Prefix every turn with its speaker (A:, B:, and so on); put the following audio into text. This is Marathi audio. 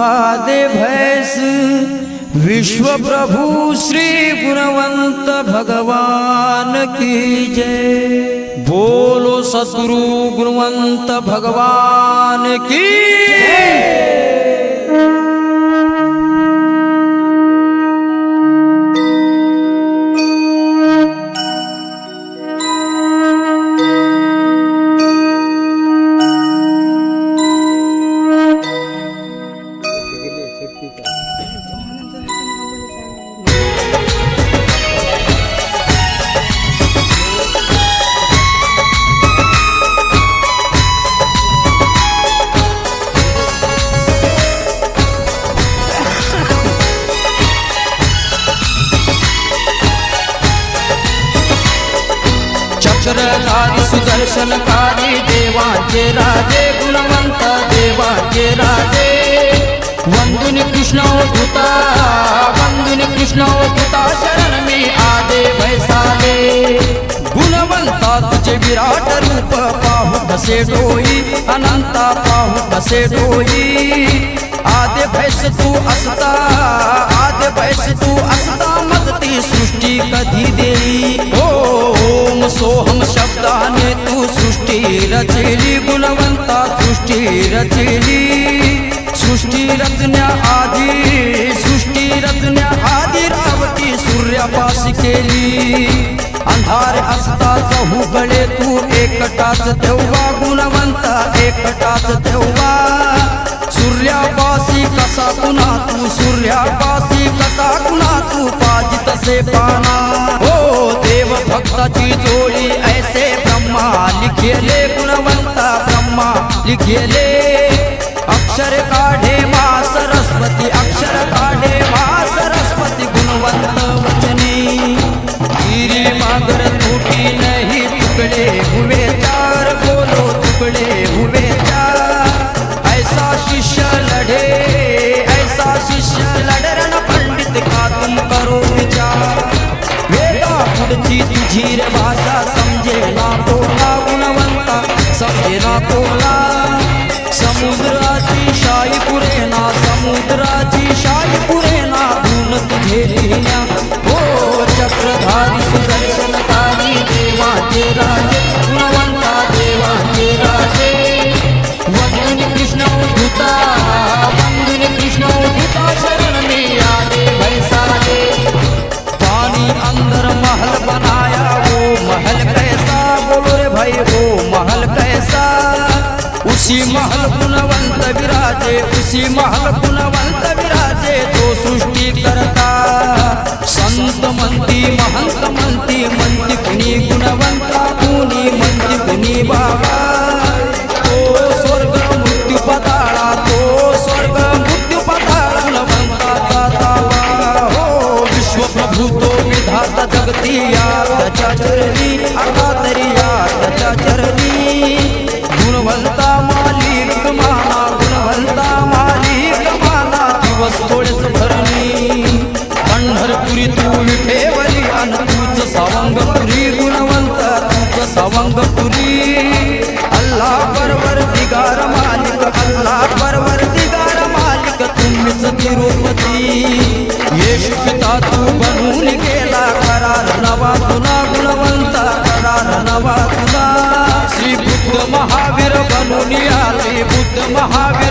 A: आदे भैस विश्व प्रभु श्री गुणवंत भगवान की जय। बोलो सद्गुरु गुणवंत भगवान की जय।
B: चक्रधारी सुदर्शनकारी देवांचे राजे गुणवंत देवांचे राजे। वंदुन कृष्ण अवधूता वंदुन कृष्ण अवधूता शरण में आदे भैसाले। गुणवंता तुझे विराट रूप पाहू कसे डोई अनंता पाहू कसे डोई। आदे भैस तू असता आदे भैस तू असता मदती सृष्टी कधी देई। ओम सोहम शब्दाने तू सृष्टी रचली गुणवंता सृष्टी रचली। सृष्टी रचण्या आधी रावती सूर्यापाशी केली। अंधार असता चहू गळे तू एकटाच तेव्हा गुणवंता एकटाच तेव्हा। सूर्यापाशी कसा कुणा तू सूर्यापाशी कसा कुणा तू पाजी तसे पाना। ओ देव भक्ताची जोडी ऐसे ब्रह्मा लिखेले गुणवंता ब्रह्मा लिखेले। अक्षर काढे मा सरस्वती अक्षर काढे मा सरस्वती गुणवंत वचनी। गिरी मागर टूटी नहीं टुकड़े हुए चार बोलो टुकड़े हुए चार। ऐसा शिष्य लड़े रण पंडित का तुम करो विचार। वेदा पुढची तुझी रे भाषा समजे ना तोला गुणवंता समजे ना तोला। समुद्राची शाई पुरेना समुद्राची शाई पुरेना धून तुझे लिहिल्या। ओ चक्रधारी सुदर्शनकारी विराजे उसी महल गुणवंत विराजे तो सृष्टी करता संत म्हणती महंत म्हणती म्हणती कुणी गुणवंता कुणी म्हणती कुणी बाबा तो स्वर्ग मृत्यू पाताळा तो स्वर्ग मृत्यू पाताळा गुणवंताचा ताबा हो विश्वप्रभू तो विधाता जगती या त्याच्या चरणी आता तरी या त्याच्या चरणी गुणवंता मालिक माना गुणवंता मालिक माना दिवस थोडेच धरणी पंढरपुरी तू विठेवरी अन तूच सावंगपुरी गुणवंत तूच सावंगपुरी अल्लाह परवर दिगार मालिक अल्लाह परवर दिगार मालिक तुम्हीच तिरुपती येशू पिता तू बनून गेला करार नवा तुला गुणवंत करार नवा तुला श्री बुद्ध महावीर बनून आले बुद्ध महावीर